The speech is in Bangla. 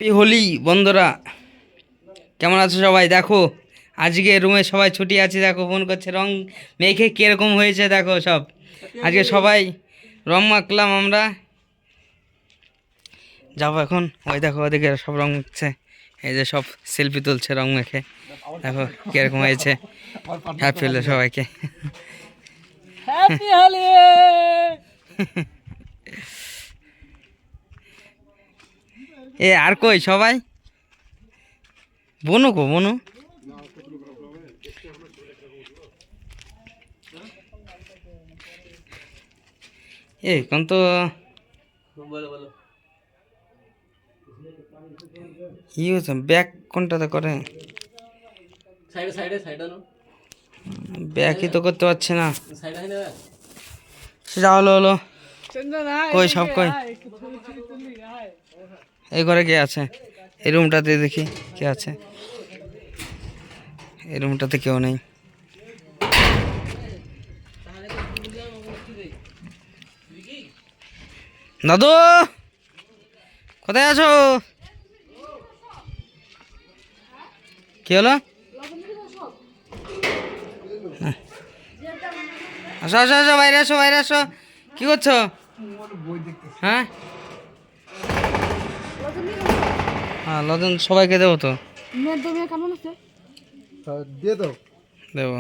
হ্যাপি হোলি বন্ধুরা, কেমন আছো সবাই? দেখো আজকে রুমে সবাই ছুটি আছে, দেখো ফোন করছে রং মেখে কিরকম হয়েছে দেখো সব। আজকে সবাই রং মাখলাম আমরা, যাবো এখন। ওই দেখো ওদিকে সব রং মাখছে, এই যে সব সেলফি তুলছে রং মেখে, দেখো কিরকম হয়েছে। হ্যাপি হোলি সবাইকে। হ্যাপি হোলি। এ আর কই সবাই? বনু কো বনু? কোন তো বলো বলো। ই হয়েছে, ব্যাক কোনটাতে করে? সাইডে সাইডে সাইডে নো। ব্যাকই তো করতে পারছি না। সাইডে সাইডে। সেটা হলো হলো কই সব কই? এই ঘরে কে আছে? এই রুমটাতে দেখি কে আছে। এই রুমটাতে কেউ নেই। দাদু কোথায় আছো? কি হলো? আসো আসো আসো, বাইরে আসো বাইরে আসো। কি করছো? হ্যাঁ হ্যাঁ, লজেন সবাইকে দেবো তো। কেমন আছে? দেবো।